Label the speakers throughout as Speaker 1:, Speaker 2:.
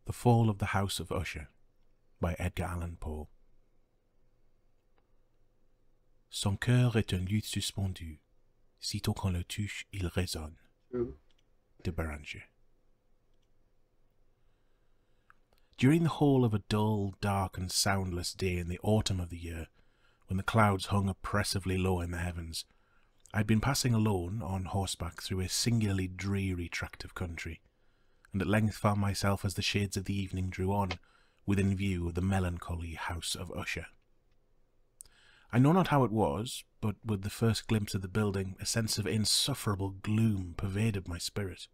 Speaker 1: The Fall of the House of Usher by Edgar Allan Poe. Son cœur est un luth suspendu. Sitôt qu'on le touche, il résonne. De Beranger. During the whole of a dull, dark and soundless day in the autumn of the year, when the clouds hung oppressively low in the heavens, I had been passing alone on horseback through a singularly dreary tract of country, and at length found myself, as the shades of the evening drew on, within view of the melancholy house of Usher. I know not how it was, but with the first glimpse of the building, a sense of insufferable gloom pervaded my spirit.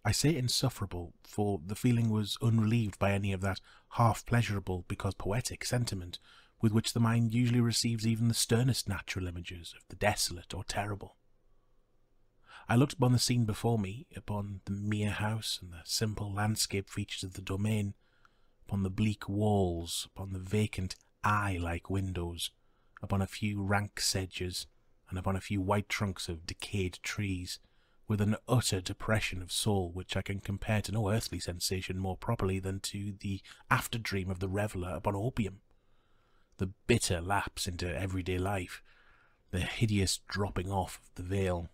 Speaker 1: I say insufferable, for the feeling was unrelieved by any of that half-pleasurable, because poetic, sentiment with which the mind usually receives even the sternest natural images of the desolate or terrible. I looked upon the scene before me, upon the mere house and the simple landscape features of the domain, upon the bleak walls, upon the vacant eye-like windows, upon a few rank sedges, and upon a few white trunks of decayed trees, with an utter depression of soul which I can compare to no earthly sensation more properly than to the after-dream of the reveller upon opium, the bitter lapse into everyday life, the hideous dropping off of the veil.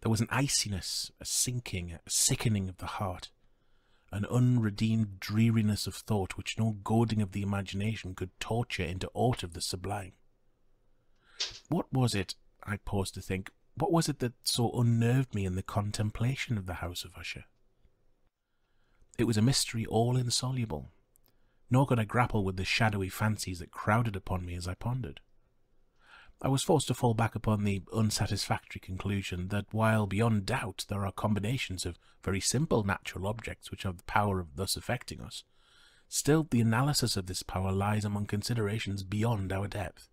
Speaker 1: There was an iciness, a sinking, a sickening of the heart, an unredeemed dreariness of thought which no goading of the imagination could torture into aught of the sublime. What was it, I paused to think, what was it that so unnerved me in the contemplation of the house of Usher? It was a mystery all insoluble, nor could I grapple with the shadowy fancies that crowded upon me as I pondered. I was forced to fall back upon the unsatisfactory conclusion that while beyond doubt there are combinations of very simple natural objects which have the power of thus affecting us, still the analysis of this power lies among considerations beyond our depth.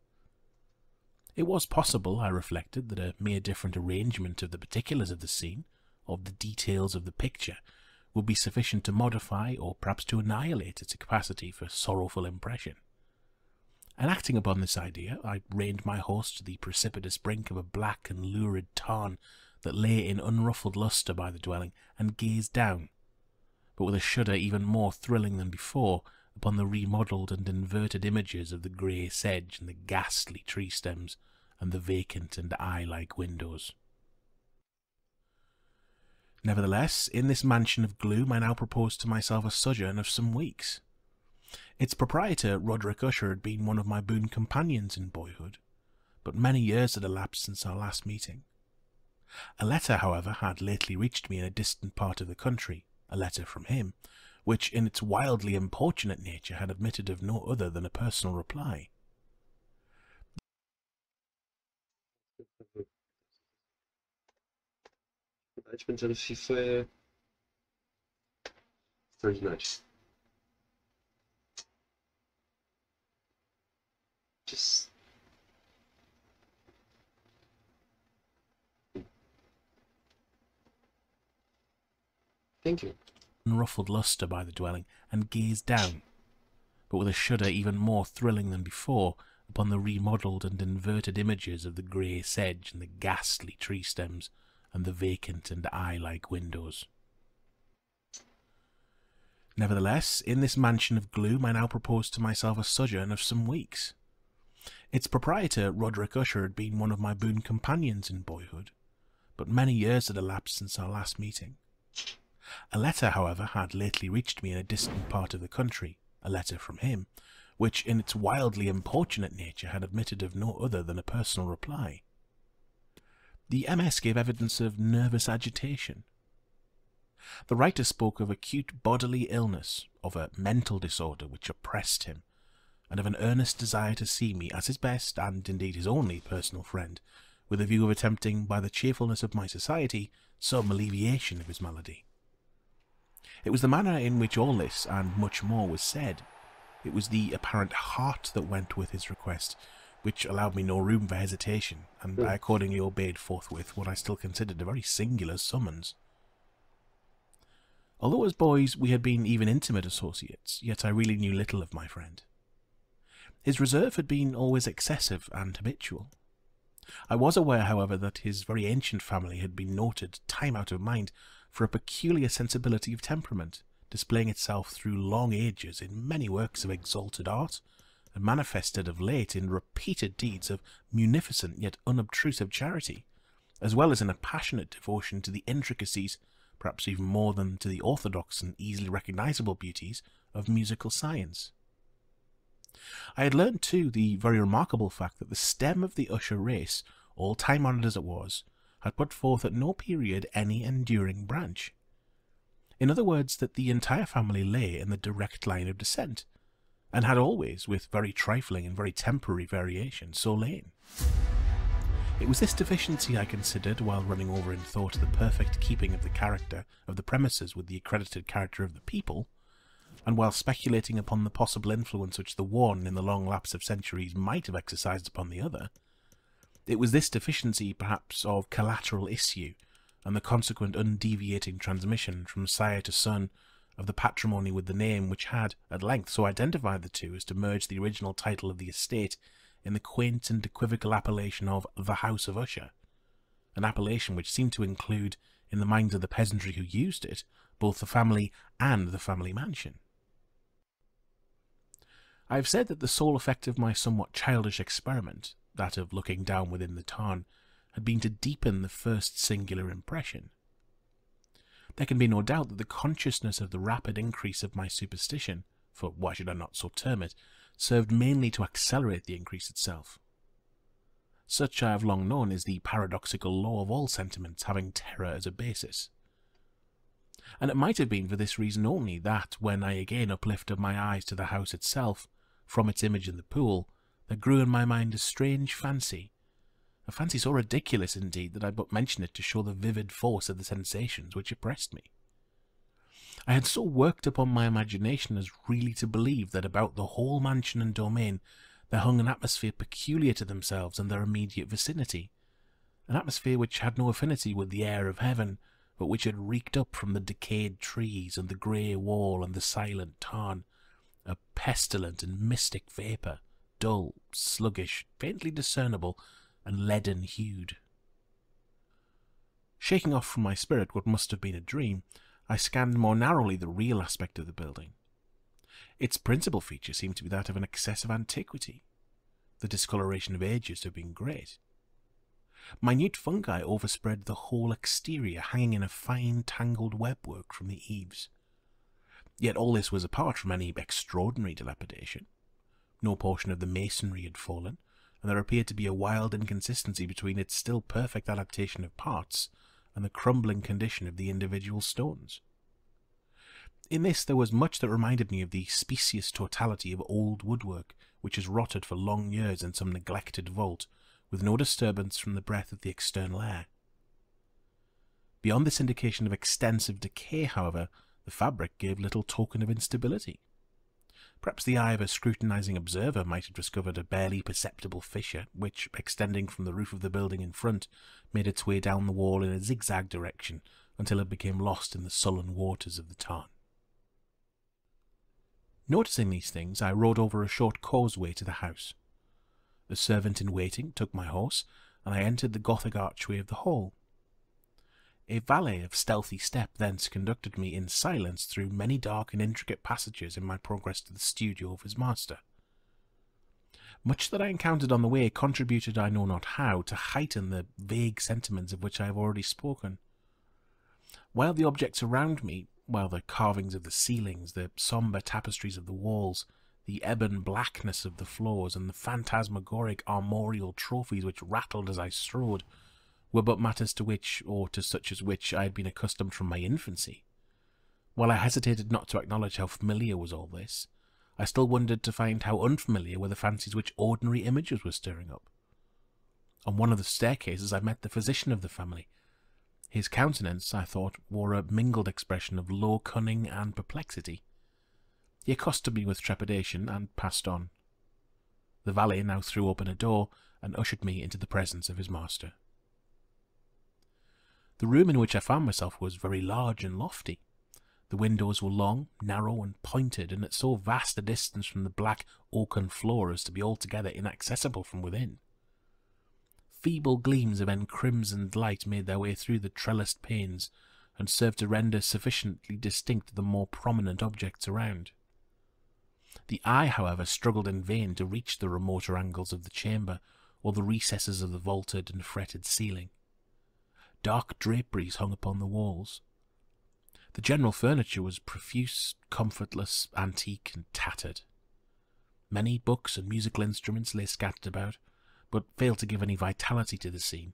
Speaker 1: It was possible, I reflected, that a mere different arrangement of the particulars of the scene, of the details of the picture, would be sufficient to modify or perhaps to annihilate its capacity for sorrowful impression. And acting upon this idea, I reined my horse to the precipitous brink of a black and lurid tarn that lay in unruffled lustre by the dwelling, and gazed down, but with a shudder even more thrilling than before, upon the remodelled and inverted images of the grey sedge and the ghastly tree stems, and the vacant and eye-like windows. Nevertheless, in this mansion of gloom I now proposed to myself a sojourn of some weeks. Its proprietor, Roderick Usher, had been one of my boon companions in boyhood, but many years had elapsed since our last meeting. A letter, however, had lately reached me in a distant part of the country, a letter from him, which in its wildly importunate nature had admitted of no other than a personal reply.
Speaker 2: Będziemy FIFA znać. Just thank you.
Speaker 1: Unruffled lustre by the dwelling, and gazed down, but with a shudder even more thrilling than before, upon the remodelled and inverted images of the grey sedge and the ghastly tree stems, and the vacant and eye-like windows. Nevertheless, in this mansion of gloom I now proposed to myself a sojourn of some weeks. Its proprietor, Roderick Usher, had been one of my boon companions in boyhood, but many years had elapsed since our last meeting. A letter, however, had lately reached me in a distant part of the country, a letter from him, which in its wildly importunate nature had admitted of no other than a personal reply. The MS gave evidence of nervous agitation. The writer spoke of acute bodily illness, of a mental disorder which oppressed him, and of an earnest desire to see me as his best, and indeed his only, personal friend, with a view of attempting, by the cheerfulness of my society, some alleviation of his malady. It was the manner in which all this, and much more, was said. It was the apparent heart that went with his request, which allowed me no room for hesitation, and I accordingly obeyed forthwith what I still considered a very singular summons. Although as boys we had been even intimate associates, yet I really knew little of my friend. His reserve had been always excessive and habitual. I was aware, however, that his very ancient family had been noted, time out of mind, for a peculiar sensibility of temperament, displaying itself through long ages in many works of exalted art, and manifested of late in repeated deeds of munificent yet unobtrusive charity, as well as in a passionate devotion to the intricacies, perhaps even more than to the orthodox and easily recognizable beauties, of musical science. I had learned too the very remarkable fact that the stem of the usher race, all time-honoured as it was, had put forth at no period any enduring branch. In other words, that the entire family lay in the direct line of descent, and had always, with very trifling and very temporary variation, so lain. It was this deficiency I considered while running over in thought the perfect keeping of the character of the premises with the accredited character of the people, and while speculating upon the possible influence which the one in the long lapse of centuries might have exercised upon the other. It was this deficiency, perhaps, of collateral issue, and the consequent undeviating transmission from sire to son of the patrimony with the name which had, at length, so identified the two as to merge the original title of the estate in the quaint and equivocal appellation of the House of Usher, an appellation which seemed to include, in the minds of the peasantry who used it, both the family and the family mansion. I have said that the sole effect of my somewhat childish experiment, that of looking down within the tarn, had been to deepen the first singular impression. There can be no doubt that the consciousness of the rapid increase of my superstition, for why should I not so term it, served mainly to accelerate the increase itself. Such I have long known is the paradoxical law of all sentiments having terror as a basis. And it might have been for this reason only that, when I again uplifted my eyes to the house itself, from its image in the pool, there grew in my mind a strange fancy, a fancy so ridiculous indeed that I but mention it to show the vivid force of the sensations which oppressed me. I had so worked upon my imagination as really to believe that about the whole mansion and domain there hung an atmosphere peculiar to themselves and their immediate vicinity, an atmosphere which had no affinity with the air of heaven, but which had reeked up from the decayed trees and the grey wall and the silent tarn, a pestilent and mystic vapour, dull, sluggish, faintly discernible, and leaden-hued. Shaking off from my spirit what must have been a dream, I scanned more narrowly the real aspect of the building. Its principal feature seemed to be that of an excessive antiquity. The discoloration of ages had been great. Minute fungi overspread the whole exterior, hanging in a fine tangled webwork from the eaves. Yet all this was apart from any extraordinary dilapidation. No portion of the masonry had fallen, and there appeared to be a wild inconsistency between its still perfect adaptation of parts and the crumbling condition of the individual stones. In this there was much that reminded me of the specious totality of old woodwork, which has rotted for long years in some neglected vault, with no disturbance from the breath of the external air. Beyond this indication of extensive decay, however, the fabric gave little token of instability. Perhaps the eye of a scrutinizing observer might have discovered a barely perceptible fissure, which, extending from the roof of the building in front, made its way down the wall in a zigzag direction until it became lost in the sullen waters of the tarn. Noticing these things, I rode over a short causeway to the house. A servant in waiting took my horse, and I entered the Gothic archway of the hall. A valet of stealthy step thence conducted me in silence through many dark and intricate passages in my progress to the studio of his master. Much that I encountered on the way contributed, I know not how, to heighten the vague sentiments of which I have already spoken. While the objects around me, while the carvings of the ceilings, the sombre tapestries of the walls, the ebon blackness of the floors, and the phantasmagoric armorial trophies which rattled as I strode, were but matters to which, or to such as which, I had been accustomed from my infancy. While I hesitated not to acknowledge how familiar was all this, I still wondered to find how unfamiliar were the fancies which ordinary images were stirring up. On one of the staircases I met the physician of the family. His countenance, I thought, wore a mingled expression of low cunning and perplexity. He accosted me with trepidation, and passed on. The valet now threw open a door, and ushered me into the presence of his master. The room in which I found myself was very large and lofty. The windows were long, narrow, and pointed, and at so vast a distance from the black oaken floor as to be altogether inaccessible from within. Feeble gleams of encrimsoned light made their way through the trellised panes, and served to render sufficiently distinct the more prominent objects around. The eye, however, struggled in vain to reach the remoter angles of the chamber or the recesses of the vaulted and fretted ceiling. Dark draperies hung upon the walls. The general furniture was profuse, comfortless, antique, and tattered. Many books and musical instruments lay scattered about, but failed to give any vitality to the scene.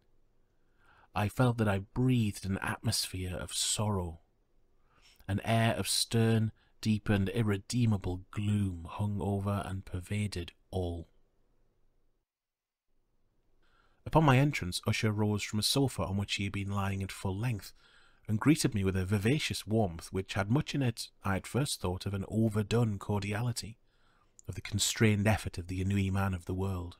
Speaker 1: I felt that I breathed an atmosphere of sorrow. An air of stern, deep, and irredeemable gloom hung over and pervaded all. Upon my entrance, Usher rose from a sofa on which he had been lying at full length, and greeted me with a vivacious warmth which had much in it, I at first thought, of an overdone cordiality, of the constrained effort of the ennui man of the world.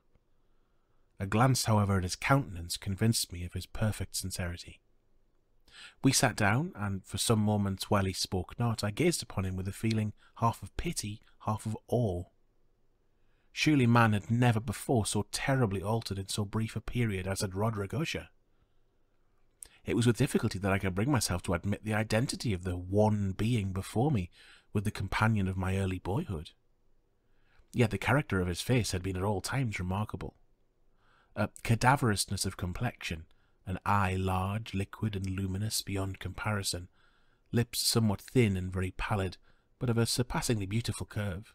Speaker 1: A glance, however, at his countenance convinced me of his perfect sincerity. We sat down, and for some moments while he spoke not, I gazed upon him with a feeling half of pity, half of awe. Surely man had never before so terribly altered in so brief a period as had Roderick Usher. It was with difficulty that I could bring myself to admit the identity of the one being before me with the companion of my early boyhood. Yet the character of his face had been at all times remarkable. A cadaverousness of complexion, an eye large, liquid, and luminous beyond comparison, lips somewhat thin and very pallid, but of a surpassingly beautiful curve,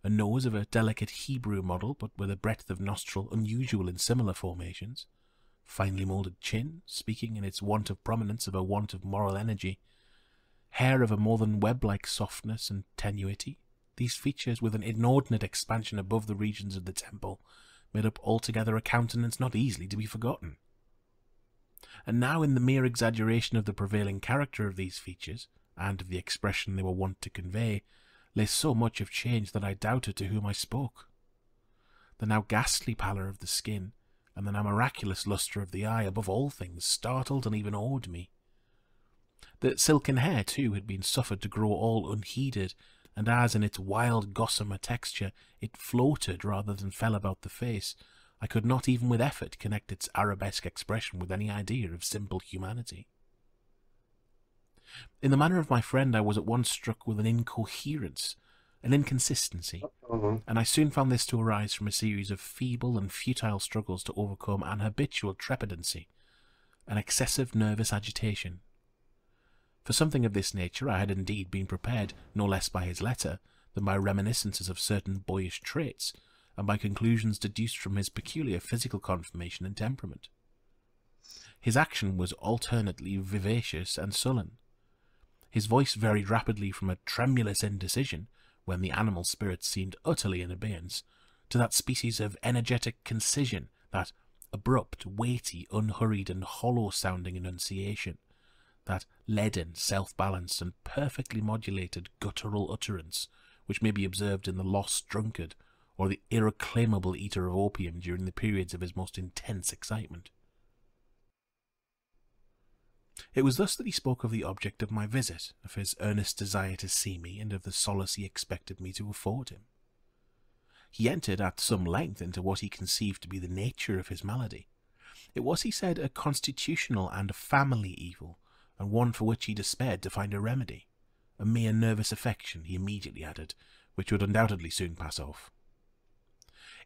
Speaker 1: a nose of a delicate Hebrew model, but with a breadth of nostril unusual in similar formations, finely moulded chin, speaking in its want of prominence of a want of moral energy, hair of a more than web-like softness and tenuity. These features, with an inordinate expansion above the regions of the temple, made up altogether a countenance not easily to be forgotten. And now, in the mere exaggeration of the prevailing character of these features, and of the expression they were wont to convey, lay so much of change that I doubted to whom I spoke. The now ghastly pallor of the skin, and the now miraculous lustre of the eye, above all things, startled and even awed me. The silken hair, too, had been suffered to grow all unheeded, and as in its wild gossamer texture it floated rather than fell about the face, I could not even with effort connect its arabesque expression with any idea of simple humanity. In the manner of my friend I was at once struck with an incoherence, an inconsistency, and I soon found this to arise from a series of feeble and futile struggles to overcome an habitual trepidancy, an excessive nervous agitation. For something of this nature I had indeed been prepared, no less by his letter than by reminiscences of certain boyish traits, and by conclusions deduced from his peculiar physical conformation and temperament. His action was alternately vivacious and sullen. His voice varied rapidly from a tremulous indecision, when the animal spirits seemed utterly in abeyance, to that species of energetic concision, that abrupt, weighty, unhurried, and hollow-sounding enunciation, that leaden, self-balanced, and perfectly modulated guttural utterance, which may be observed in the lost drunkard, or the irreclaimable eater of opium during the periods of his most intense excitement. It was thus that he spoke of the object of my visit, of his earnest desire to see me, and of the solace he expected me to afford him. He entered at some length into what he conceived to be the nature of his malady. It was, he said, a constitutional and family evil, and one for which he despaired to find a remedy. A mere nervous affection, he immediately added, which would undoubtedly soon pass off.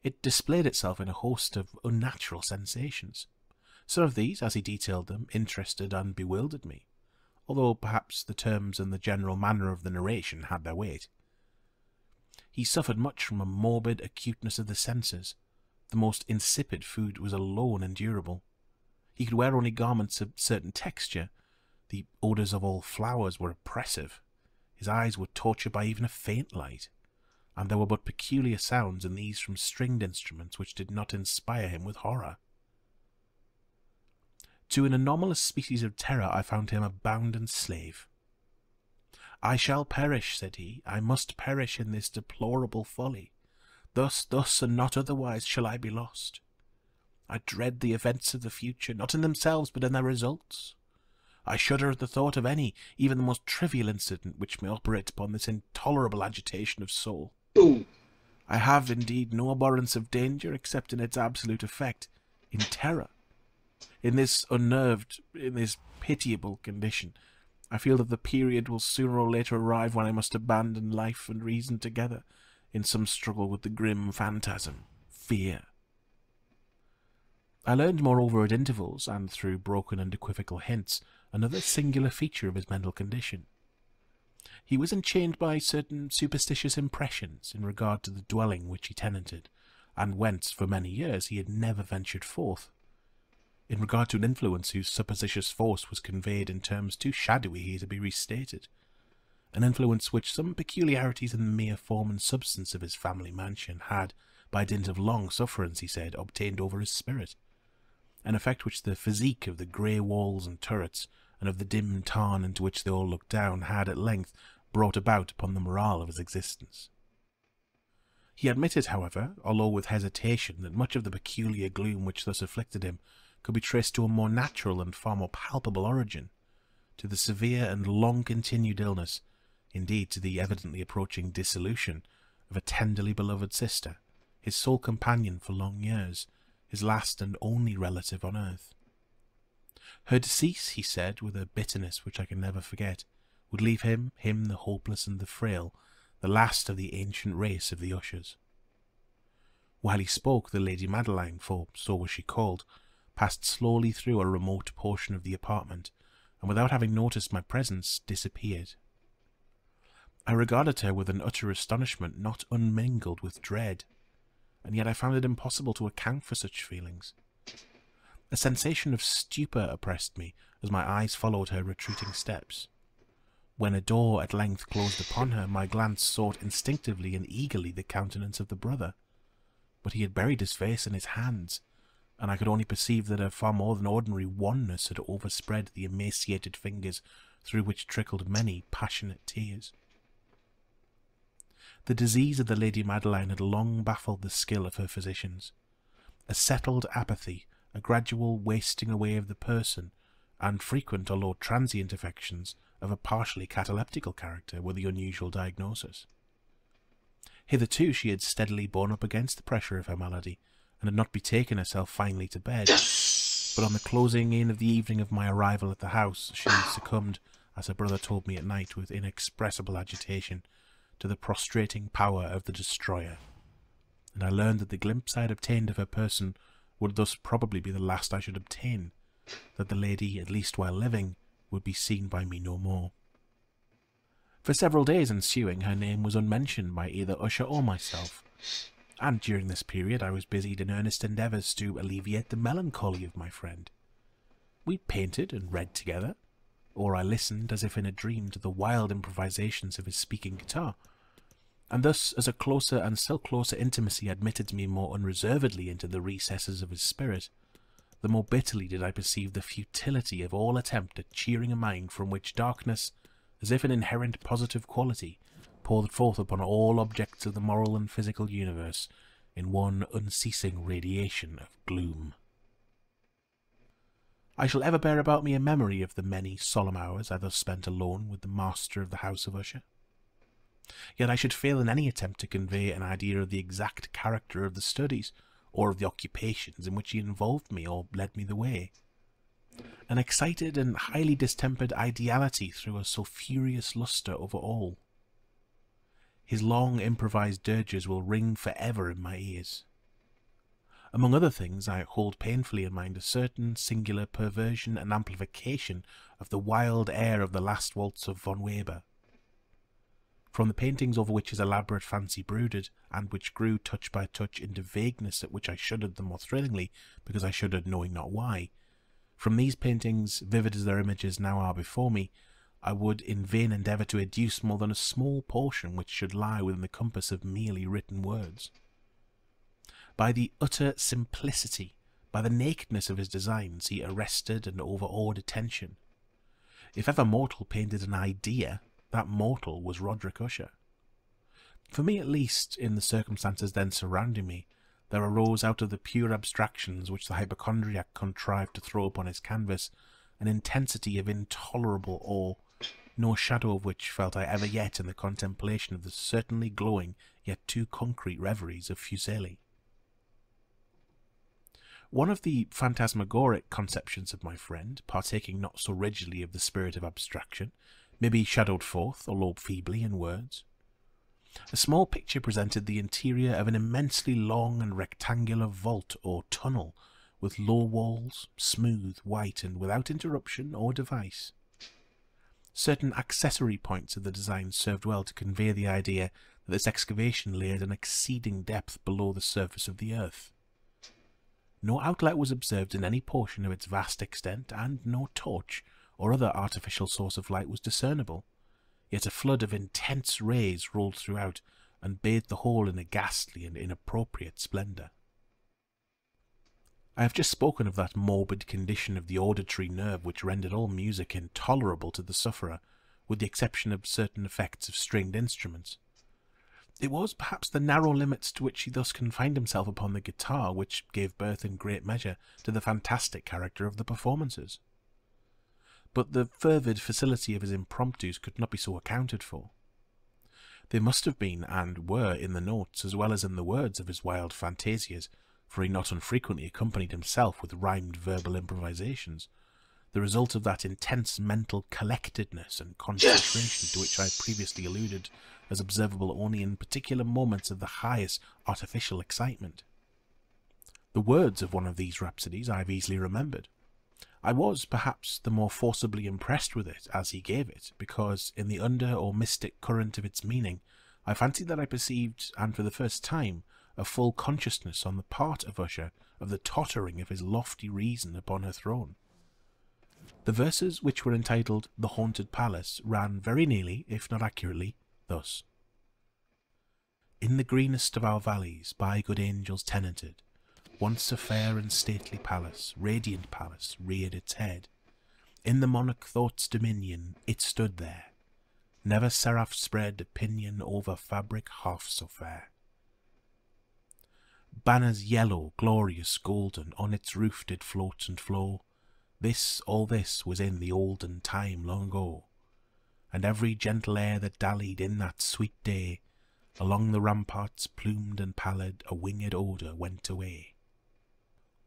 Speaker 1: It displayed itself in a host of unnatural sensations. Some of these, as he detailed them, interested and bewildered me, although perhaps the terms and the general manner of the narration had their weight. He suffered much from a morbid acuteness of the senses. The most insipid food was alone endurable. He could wear only garments of certain texture. The odours of all flowers were oppressive. His eyes were tortured by even a faint light, and there were but peculiar sounds, and these from stringed instruments, which did not inspire him with horror. To an anomalous species of terror I found him a bounden slave. "I shall perish," said he, "I must perish in this deplorable folly. Thus, and not otherwise, shall I be lost. I dread the events of the future, not in themselves, but in their results. I shudder at the thought of any, even the most trivial incident, which may operate upon this intolerable agitation of soul. I have, indeed, no abhorrence of danger, except in its absolute effect, in terror. In this unnerved, in this pitiable condition, I feel that the period will sooner or later arrive when I must abandon life and reason together in some struggle with the grim phantasm, fear. I learned moreover at intervals, and through broken and equivocal hints, another singular feature of his mental condition. He was enchained by certain superstitious impressions in regard to the dwelling which he tenanted, and whence for many years he had never ventured forth, in regard to an influence whose supposititious force was conveyed in terms too shadowy here to be restated, an influence which some peculiarities in the mere form and substance of his family mansion had, by dint of long sufferance, he said, obtained over his spirit, an effect which the physique of the grey walls and turrets, and of the dim tarn into which they all looked down, had at length brought about upon the morale of his existence. He admitted, however, although with hesitation, that much of the peculiar gloom which thus afflicted him could be traced to a more natural and far more palpable origin, to the severe and long-continued illness, indeed to the evidently approaching dissolution, of a tenderly beloved sister, his sole companion for long years, his last and only relative on earth. Her decease, he said, with a bitterness which I can never forget, would leave him the hopeless and the frail, the last of the ancient race of the ushers. While he spoke, the Lady Madeline, for so was she called, passed slowly through a remote portion of the apartment, and without having noticed my presence, disappeared. I regarded her with an utter astonishment not unmingled with dread, and yet I found it impossible to account for such feelings. A sensation of stupor oppressed me as my eyes followed her retreating steps. When a door at length closed upon her, my glance sought instinctively and eagerly the countenance of the brother, but he had buried his face in his hands, and I could only perceive that a far more than ordinary wanness had overspread the emaciated fingers through which trickled many passionate tears. The disease of the Lady Madeline had long baffled the skill of her physicians. A settled apathy, a gradual wasting away of the person, and frequent although transient affections of a partially cataleptical character were the unusual diagnosis. Hitherto she had steadily borne up against the pressure of her malady, and had not betaken herself finally to bed. But on the closing in of the evening of my arrival at the house, she succumbed, as her brother told me at night with inexpressible agitation, to the prostrating power of the destroyer, and I learned that the glimpse I had obtained of her person would thus probably be the last I should obtain, that the lady, at least while living, would be seen by me no more. For several days ensuing, her name was unmentioned by either Usher or myself, and during this period I was busied in earnest endeavours to alleviate the melancholy of my friend. We painted and read together, or I listened as if in a dream to the wild improvisations of his speaking guitar, and thus as a closer and still closer intimacy admitted me more unreservedly into the recesses of his spirit, the more bitterly did I perceive the futility of all attempt at cheering a mind from which darkness, as if an inherent positive quality, poured forth upon all objects of the moral and physical universe in one unceasing radiation of gloom. I shall ever bear about me a memory of the many solemn hours I thus spent alone with the master of the house of Usher. Yet I should fail in any attempt to convey an idea of the exact character of the studies, or of the occupations in which he involved me or led me the way. An excited and highly distempered ideality threw a sulphureous lustre over all. His long improvised dirges will ring for ever in my ears. Among other things, I hold painfully in mind a certain singular perversion and amplification of the wild air of the last waltz of von Weber. From the paintings over which his elaborate fancy brooded, and which grew touch by touch into vagueness at which I shuddered the more thrillingly, because I shuddered knowing not why, from these paintings, vivid as their images now are before me, I would in vain endeavour to educe more than a small portion which should lie within the compass of merely written words. By the utter simplicity, by the nakedness of his designs, he arrested and overawed attention. If ever mortal painted an idea, that mortal was Roderick Usher. For me at least, in the circumstances then surrounding me, there arose out of the pure abstractions which the hypochondriac contrived to throw upon his canvas an intensity of intolerable awe, no shadow of which felt I ever yet in the contemplation of the certainly glowing yet too concrete reveries of Fuseli. One of the phantasmagoric conceptions of my friend, partaking not so rigidly of the spirit of abstraction, may be shadowed forth, although feebly, in words. A small picture presented the interior of an immensely long and rectangular vault or tunnel, with low walls, smooth, white, and without interruption or device. Certain accessory points of the design served well to convey the idea that this excavation lay at an exceeding depth below the surface of the earth. No outlet was observed in any portion of its vast extent, and no torch or other artificial source of light was discernible, yet a flood of intense rays rolled throughout and bathed the whole in a ghastly and inappropriate splendour. I have just spoken of that morbid condition of the auditory nerve which rendered all music intolerable to the sufferer, with the exception of certain effects of stringed instruments. It was perhaps the narrow limits to which he thus confined himself upon the guitar which gave birth in great measure to the fantastic character of the performances. But the fervid facility of his impromptus could not be so accounted for. They must have been, and were, in the notes as well as in the words of his wild fantasias, for he not unfrequently accompanied himself with rhymed verbal improvisations, the result of that intense mental collectedness and concentration to which I previously alluded as observable only in particular moments of the highest artificial excitement. The words of one of these rhapsodies I have easily remembered. I was, perhaps, the more forcibly impressed with it as he gave it, because in the under or mystic current of its meaning I fancied that I perceived, and for the first time, a full consciousness on the part of Usher of the tottering of his lofty reason upon her throne. The verses, which were entitled The Haunted Palace, ran very nearly, if not accurately, thus. In the greenest of our valleys, by good angels tenanted, once a fair and stately palace, radiant palace, reared its head. In the monarch thought's dominion it stood there. Never seraph spread a pinion over fabric half so fair. Banners yellow, glorious, golden, on its roof did float and flow. This, all this, was in the olden time long ago. And every gentle air that dallied in that sweet day, along the ramparts, plumed and pallid, a winged odour went away.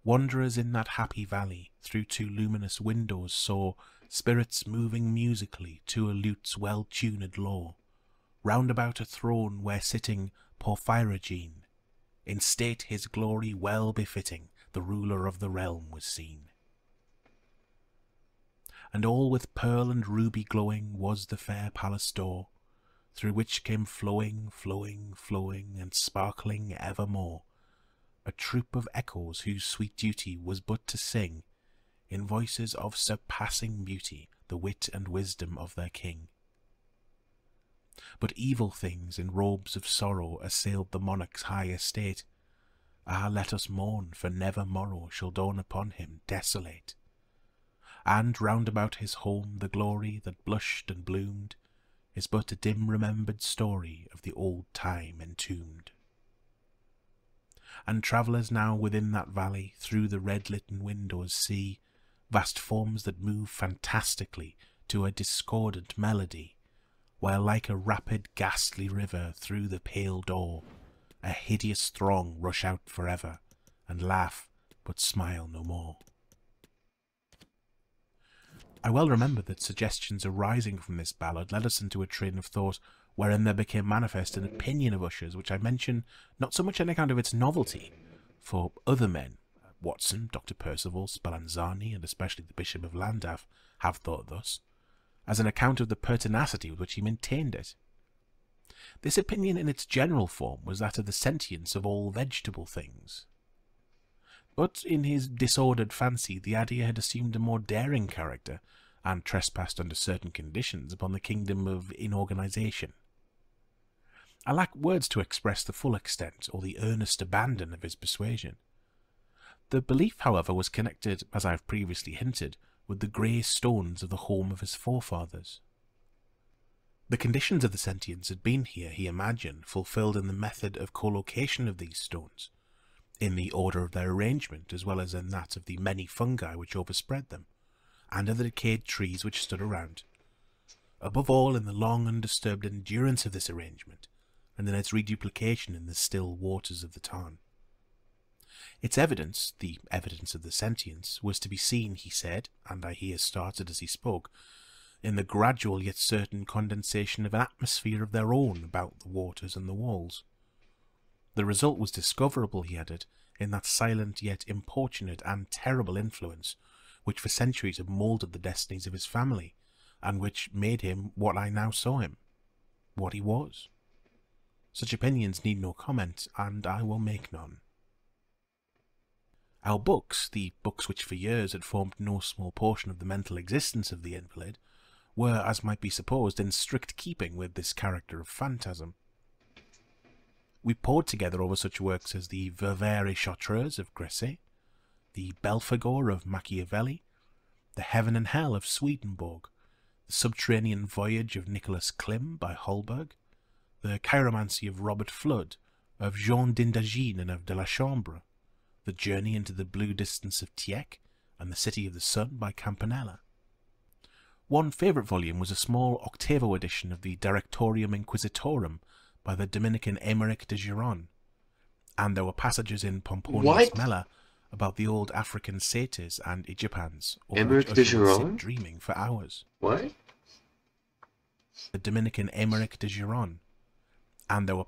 Speaker 1: Wanderers in that happy valley, through two luminous windows saw spirits moving musically to a lute's well-tuned law, round about a throne where sitting Porphyrogene, in state his glory well befitting, the ruler of the realm was seen. And all with pearl and ruby glowing was the fair palace door, through which came flowing, flowing, flowing, and sparkling evermore, a troop of echoes whose sweet duty was but to sing, in voices of surpassing beauty, the wit and wisdom of their king. But evil things in robes of sorrow assailed the monarch's high estate. Ah, let us mourn, for never morrow shall dawn upon him desolate. And round about his home the glory that blushed and bloomed is but a dim remembered story of the old time entombed. And travellers now within that valley through the red-litten windows see vast forms that move fantastically to a discordant melody, while like a rapid ghastly river through the pale door a hideous throng rush out forever, and laugh but smile no more. I well remember that suggestions arising from this ballad led us into a train of thought wherein there became manifest an opinion of Usher's which I mention not so much on account of its novelty, for other men, Watson, Dr. Percival, Spallanzani, and especially the Bishop of Llandaff, have thought thus, as an account of the pertinacity with which he maintained it. This opinion in its general form was that of the sentience of all vegetable things. But in his disordered fancy the idea had assumed a more daring character, and trespassed under certain conditions upon the kingdom of inorganization. I lack words to express the full extent or the earnest abandon of his persuasion. The belief, however, was connected, as I have previously hinted, with the grey stones of the home of his forefathers. The conditions of the sentience had been here, he imagined, fulfilled in the method of collocation of these stones, in the order of their arrangement, as well as in that of the many fungi which overspread them, and of the decayed trees which stood around. Above all, in the long undisturbed endurance of this arrangement, and in its reduplication in the still waters of the tarn. Its evidence, the evidence of the sentience, was to be seen, he said, and I here started as he spoke, in the gradual yet certain condensation of an atmosphere of their own about the waters and the walls. The result was discoverable, he added, in that silent yet importunate and terrible influence which for centuries had moulded the destinies of his family, and which made him what I now saw him, what he was. Such opinions need no comment, and I will make none. Our books, the books which for years had formed no small portion of the mental existence of the invalid, were, as might be supposed, in strict keeping with this character of phantasm. We pored together over such works as the Ververs et Chartreuse of Gresset, the Belphegor of Machiavelli, the Heaven and Hell of Swedenborg, the Subterranean Voyage of Nicholas Klim by Holberg, the Chiromancy of Robert Flood, of Jean d'Indagine and of de la Chambre, the Journey into the Blue Distance of Tieck, and the City of the Sun by Campanella. One favourite volume was a small octavo edition of the Directorium Inquisitorum by the Dominican Emeric de Giron, and there were passages in Pomponius Mela about the old African satyrs and Egyptians, over which Usher would sit dreaming for hours.
Speaker 2: What?
Speaker 1: The Dominican Emeric de Giron, and there were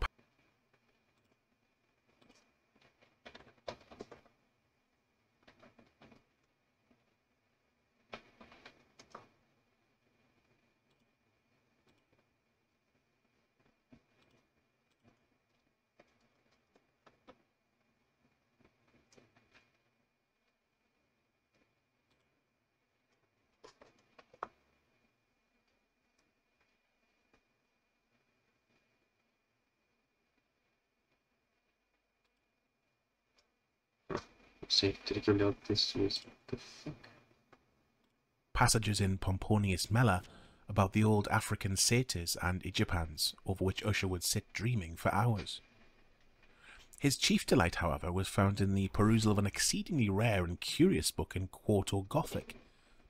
Speaker 2: Sei, teria que olhar o texto mesmo. What the fuck?
Speaker 1: passages in Pomponius Mela about the old African satyrs and Egyptians, over which Usher would sit dreaming for hours. His chief delight, however, was found in the perusal of an exceedingly rare and curious book in quarto Gothic,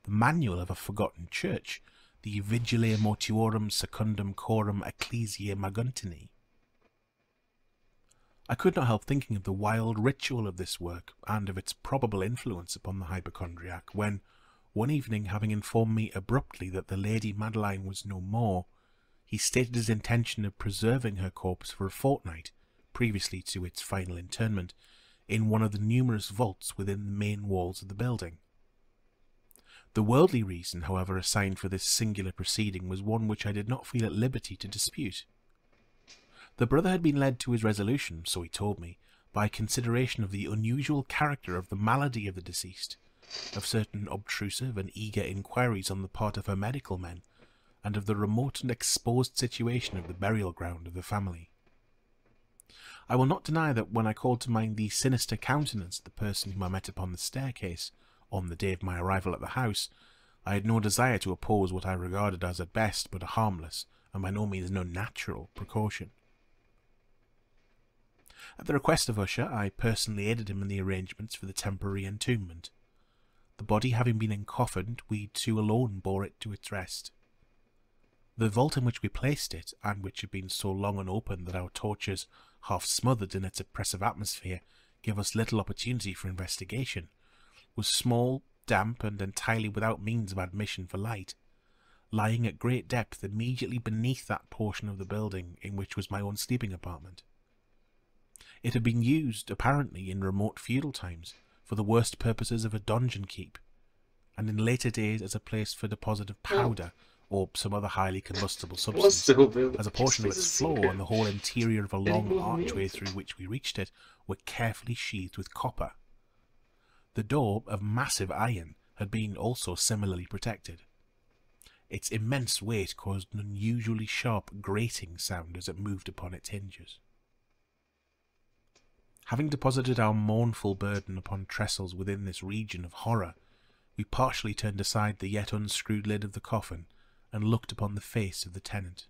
Speaker 1: the manual of a forgotten church, the Vigile Mortuorum Secundum Coram Ecclesiae Maguntini. I could not help thinking of the wild ritual of this work, and of its probable influence upon the hypochondriac, when, one evening, having informed me abruptly that the Lady Madeline was no more, he stated his intention of preserving her corpse for a fortnight, previously to its final interment, in one of the numerous vaults within the main walls of the building. The worldly reason, however, assigned for this singular proceeding was one which I did not feel at liberty to dispute. The brother had been led to his resolution, so he told me, by consideration of the unusual character of the malady of the deceased, of certain obtrusive and eager inquiries on the part of her medical men, and of the remote and exposed situation of the burial ground of the family. I will not deny that when I called to mind the sinister countenance of the person whom I met upon the staircase, on the day of my arrival at the house, I had no desire to oppose what I regarded as at best but a harmless, and by no means no natural, precaution. At the request of Usher, I personally aided him in the arrangements for the temporary entombment. The body having been encoffined, we two alone bore it to its rest. The vault in which we placed it, and which had been so long unopened that our torches, half smothered in its oppressive atmosphere, gave us little opportunity for investigation, was small, damp, and entirely without means of admission for light, lying at great depth immediately beneath that portion of the building in which was my own sleeping apartment. It had been used, apparently, in remote feudal times, for the worst purposes of a donjon keep, and in later days as a place for deposit of powder or some other highly combustible substance, as a portion of its floor and the whole interior of a long archway through which we reached it were carefully sheathed with copper. The door, of massive iron, had been also similarly protected. Its immense weight caused an unusually sharp grating sound as it moved upon its hinges. Having deposited our mournful burden upon trestles within this region of horror, we partially turned aside the yet unscrewed lid of the coffin, and looked upon the face of the tenant.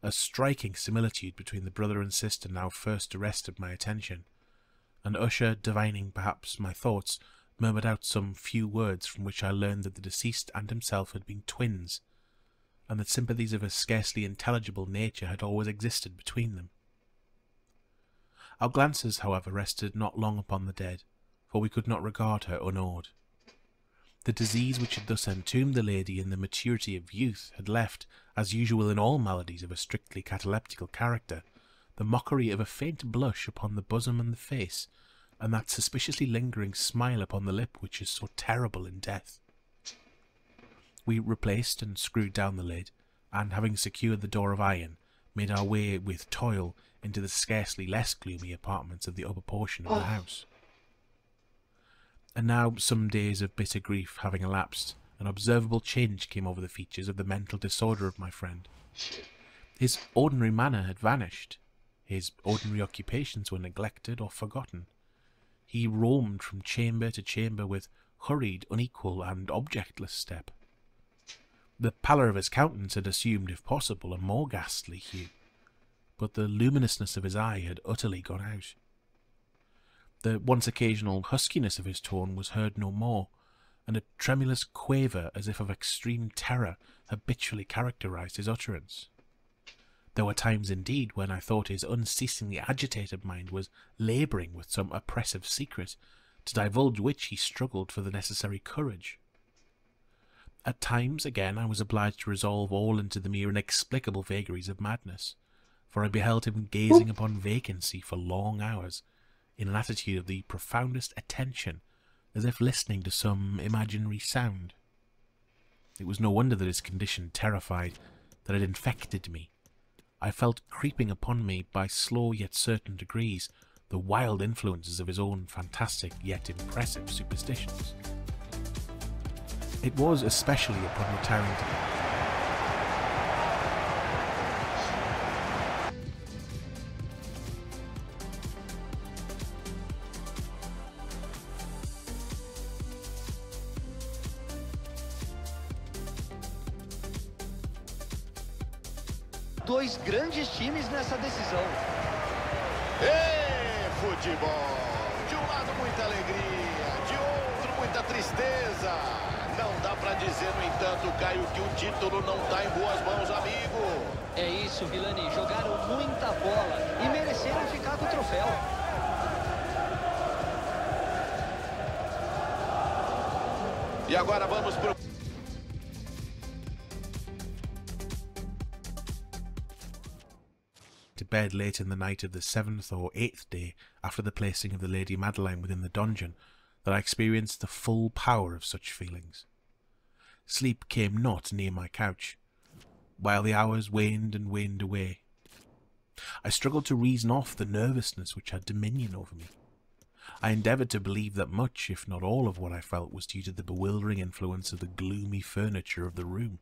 Speaker 1: A striking similitude between the brother and sister now first arrested my attention, and Usher, divining perhaps my thoughts, murmured out some few words from which I learned that the deceased and himself had been twins, and that sympathies of a scarcely intelligible nature had always existed between them. Our glances, however, rested not long upon the dead, for we could not regard her unawed. The disease which had thus entombed the lady in the maturity of youth had left, as usual in all maladies of a strictly cataleptical character, the mockery of a faint blush upon the bosom and the face, and that suspiciously lingering smile upon the lip which is so terrible in death. We replaced and screwed down the lid, and having secured the door of iron, made our way with toil into the scarcely less gloomy apartments of the upper portion of the house. And now, some days of bitter grief having elapsed, an observable change came over the features of the mental disorder of my friend. His ordinary manner had vanished. His ordinary occupations were neglected or forgotten. He roamed from chamber to chamber with hurried, unequal, and objectless step. The pallor of his countenance had assumed, if possible, a more ghastly hue, but the luminousness of his eye had utterly gone out. The once occasional huskiness of his tone was heard no more, and a tremulous quaver as if of extreme terror habitually characterized his utterance. There were times indeed when I thought his unceasingly agitated mind was labouring with some oppressive secret, to divulge which he struggled for the necessary courage. At times, again, I was obliged to resolve all into the mere inexplicable vagaries of madness, for I beheld him gazing upon vacancy for long hours, in an attitude of the profoundest attention, as if listening to some imaginary sound. It was no wonder that his condition terrified, that it infected me. I felt creeping upon me by slow yet certain degrees the wild influences of his own fantastic yet impressive superstitions. It was especially upon retiring to bed.
Speaker 3: Dois grandes times nessa decisão.
Speaker 4: Ei, futebol! De um lado muita alegria, de outro muita tristeza. Não dá pra dizer, no entanto, Caio, que o título não tá em boas mãos, amigo.
Speaker 3: É isso, Vilani. Jogaram muita bola e mereceram ficar com o troféu.
Speaker 4: E agora vamos pro...
Speaker 1: To bed late in the night of the 7th or 8th day after the placing of the Lady Madeline within the donjon, that I experienced the full power of such feelings. Sleep came not near my couch, while the hours waned and waned away. I struggled to reason off the nervousness which had dominion over me. I endeavoured to believe that much, if not all, of what I felt was due to the bewildering influence of the gloomy furniture of the room,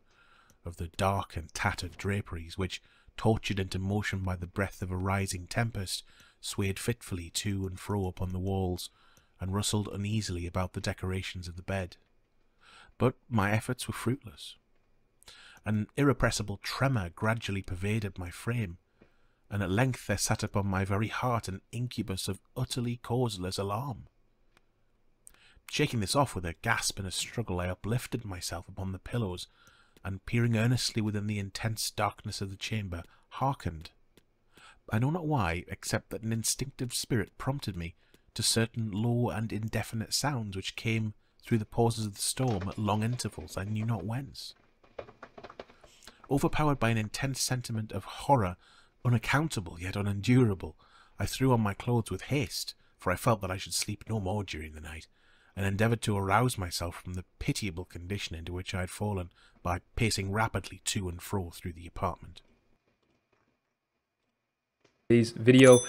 Speaker 1: of the dark and tattered draperies, which, tortured into motion by the breath of a rising tempest, swayed fitfully to and fro upon the walls, and rustled uneasily about the decorations of the bed. But my efforts were fruitless. An irrepressible tremor gradually pervaded my frame, and at length there sat upon my very heart an incubus of utterly causeless alarm. Shaking this off with a gasp and a struggle, I uplifted myself upon the pillows, and peering earnestly within the intense darkness of the chamber, hearkened. I know not why, except that an instinctive spirit prompted me to certain low and indefinite sounds which came through the pauses of the storm at long intervals, I knew not whence. Overpowered by an intense sentiment of horror, unaccountable yet unendurable, I threw on my clothes with haste, for I felt that I should sleep no more during the night, and endeavoured to arouse myself from the pitiable condition into which I had fallen by pacing rapidly to and fro through the apartment.
Speaker 5: Today's video,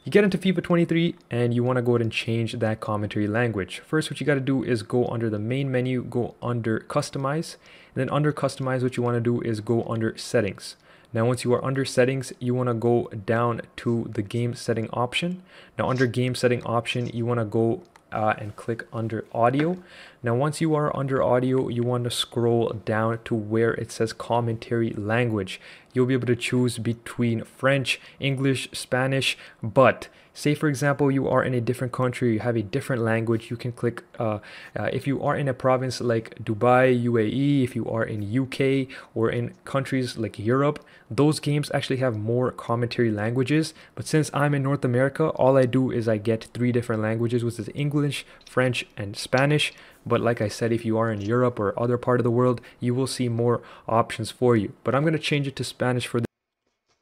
Speaker 5: you get into FIFA 23 and you want to go ahead and change that commentary language. First, what you got to do is go under the main menu, go under customize, and then under customize, what you want to do is go under settings. Now, once you are under settings, you want to go down to the game setting option. Now, under game setting option, you want to go and click under audio. Now, once you are under audio, you want to scroll down to where it says commentary language. You'll be able to choose between French, English, Spanish, but say for example you are in a different country, you have a different language, you can click if you are in a province like Dubai, UAE, if you are in UK or in countries like Europe, those games actually have more commentary languages. But since I'm in North America, all I do is I get 3 different languages, which is English, French, and Spanish. But like I said, if you are in Europe or other part of the world, you will see more options for you. But I'm going to change it to Spanish for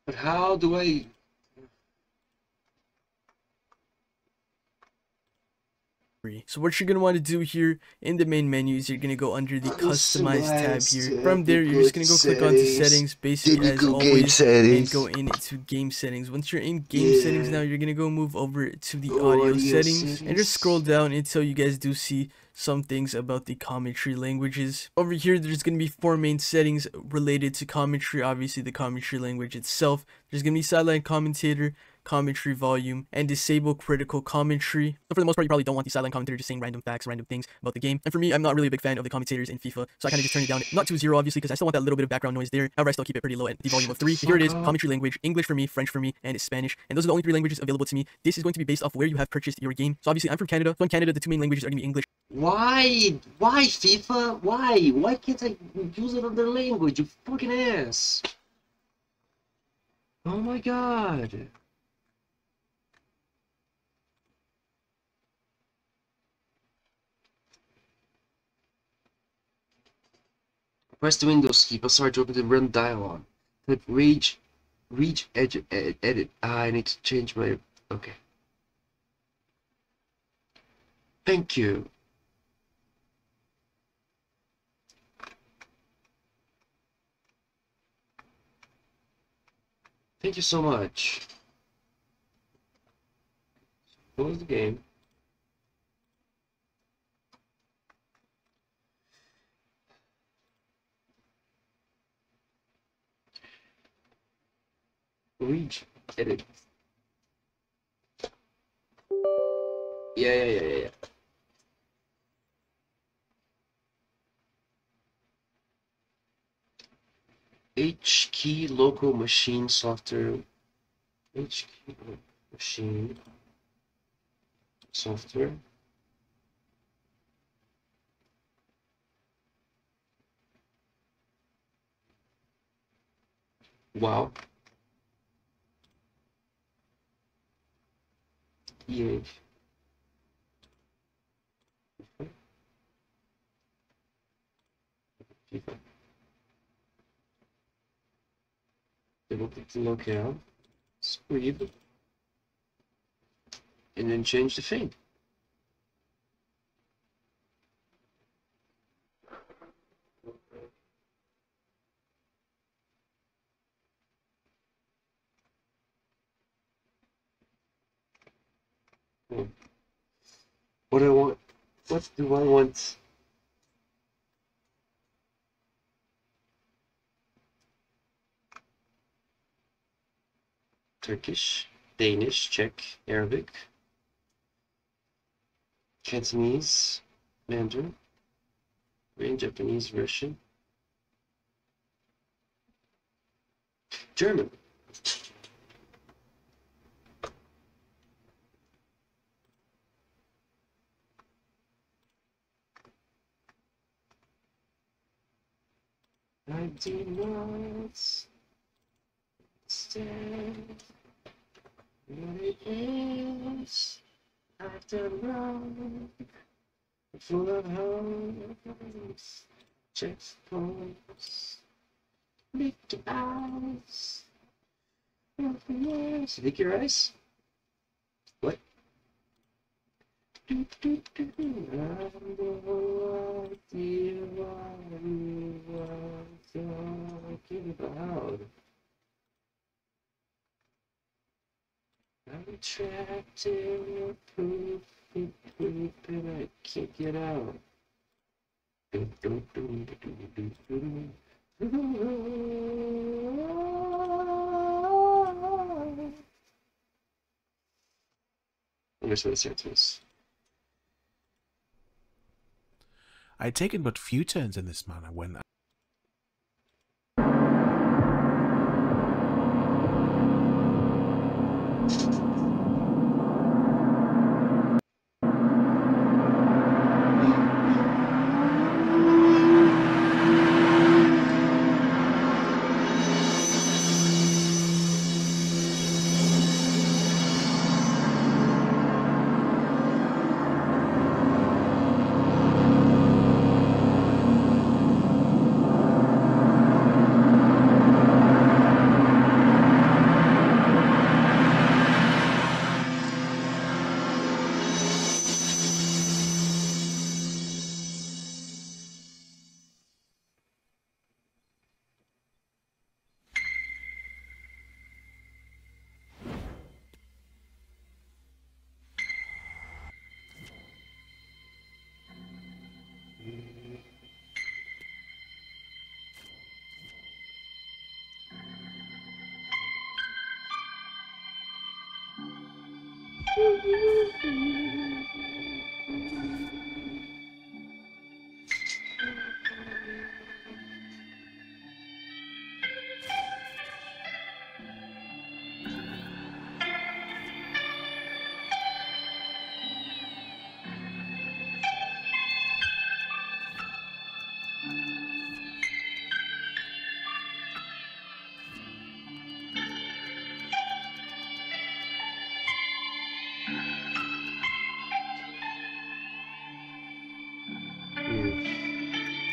Speaker 2: But how do I...
Speaker 6: So what you're going to want to do here in the main menu is you're going to go under the customize tab here. From there, you're just going to go click onto settings, basically as always, and go into game settings. Once you're in game settings now, you're going to go move over to the audio settings and just scroll down until you guys do see some things about the commentary languages. Over here, there's going to be 4 main settings related to commentary. Obviously, the commentary language itself. There's going to be sideline commentator, commentary volume, and disable critical commentary. So for the most part, you probably don't want the sideline commentator just saying random facts, random things about the game. And for me, I'm not really a big fan of the commentators in FIFA, so I kind of just turn it down, not to 0 obviously, because I still want that little bit of background noise there. However, I still keep it pretty low at the volume of 3. Here it is, commentary language, English for me, French for me, and Spanish. And those are the only 3 languages available to me. This is going to be based off where you have purchased your game. So obviously, I'm from Canada. So in Canada, the 2 main languages are going to be English.
Speaker 2: Why? Why, FIFA? Why? Why can't I use another language, you fucking ass? Oh my god. Press the Windows key, but sorry to open the run dialog. Type edit. I need to change my... Okay. Thank you. Thank you so much. Close the game. Edit. Yeah. H key local machine software. H key machine software. Wow. EH. FIFA. Double click the locale, squeeb, and then change the thing. What do I want? What do I want? Turkish, Danish, Czech, Arabic, Cantonese, Mandarin, Korean, Japanese, Russian, German. I do not stand what it is I've done wrong, full of hopes, checkpoints, lick eyes, lick your eyes? What? I have no idea what you are talking about. I'm trapped in a poop, and I can't get out. Here's what it says.
Speaker 1: I had taken but few turns in this manner when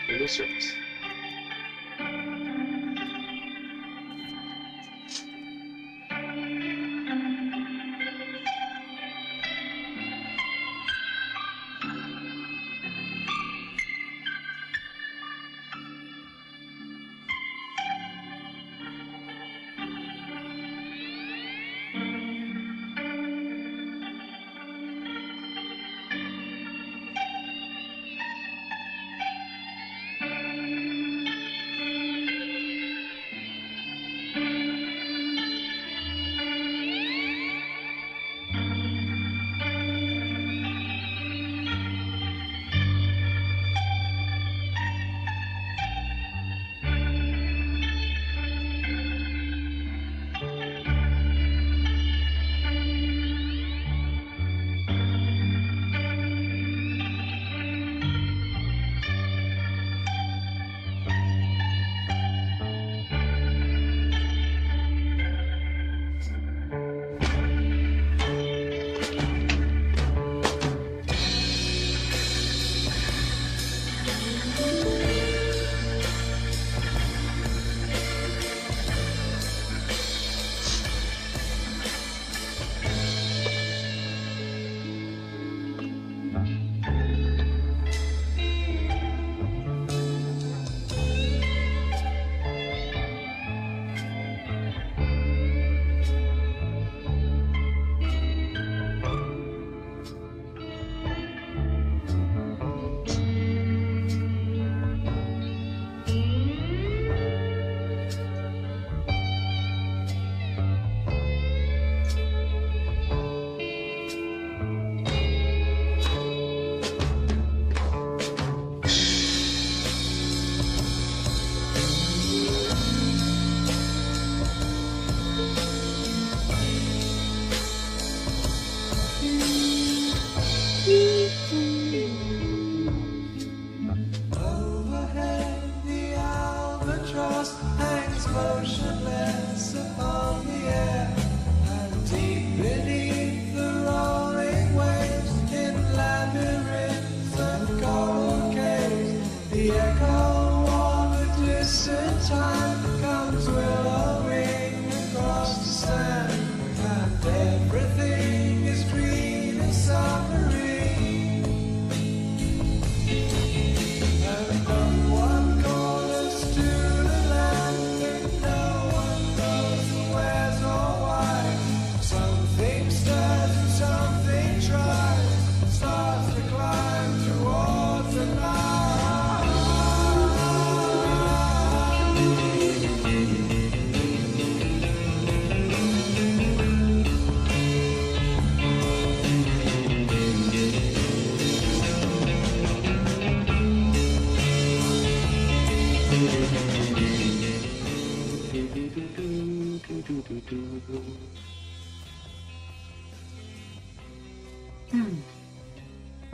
Speaker 2: No service.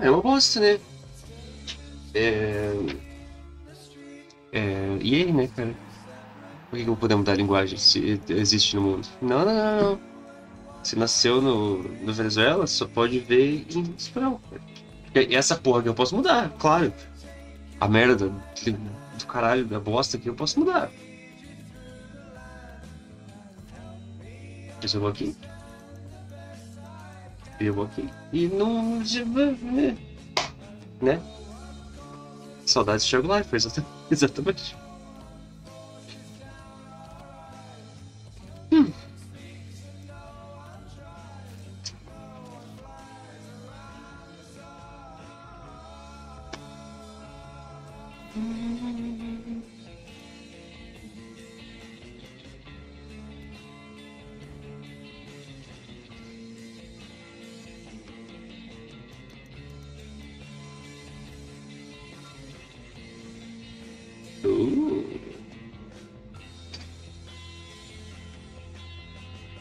Speaker 2: É uma bosta, né? E aí, né, cara? Por que eu vou poder mudar a linguagem se existe no mundo? Não, não, não, não. Você nasceu no Venezuela, só pode ver em espanhol. E essa porra que eu posso mudar, claro. A merda do caralho, da bosta aqui eu posso mudar. Eu vou aqui. Eu vou aqui. E não. Né? Saudades de Thiago Live, foi exatamente.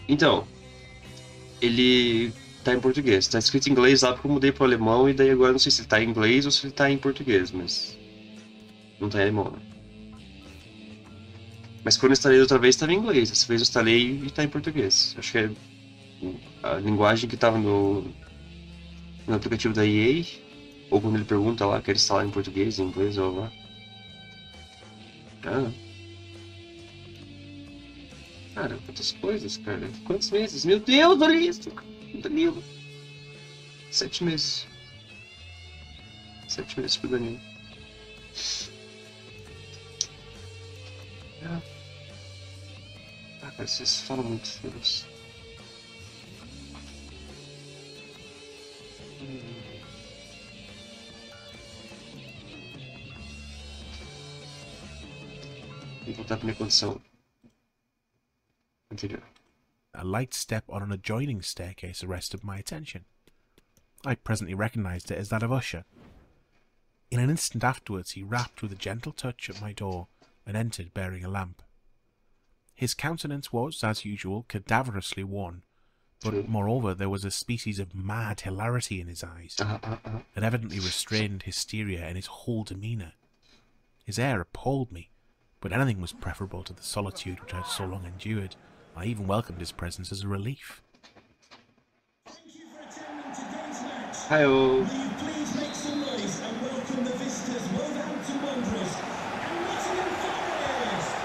Speaker 2: Então, ele tá em português. Tá escrito em inglês lá porque eu mudei pro alemão e daí agora não sei se ele tá em inglês ou se ele tá em português, mas não tá em alemão, né? Mas quando eu instalei outra vez estava em inglês, dessa vez eu instalei e tá em português. Acho que é a linguagem que tava no aplicativo da EA, ou quando ele pergunta lá, quer instalar em português, em inglês ou lá. Ah. Cara, quantas coisas, cara. Quantos meses? Meu Deus, olha isso! Danilo. 7 meses. 7 meses pro Danilo. Ah, cara, vocês falam muito, meu Deus. Vou voltar pra minha condição anterior.
Speaker 1: A light step on an adjoining staircase arrested my attention. I presently recognised it as that of Usher. In an instant afterwards he rapped with a gentle touch at my door and entered bearing a lamp. His countenance was, as usual, cadaverously wan, but moreover there was a species of mad hilarity in his eyes, that evidently restrained hysteria in his whole demeanour. His air appalled me, but anything was preferable to the solitude which I had so long endured. I even welcomed his presence as a relief.
Speaker 2: Hi-oh.
Speaker 7: Please make some noise and welcome the visitors, Wolverhampton Wanderers and Nottingham Forest.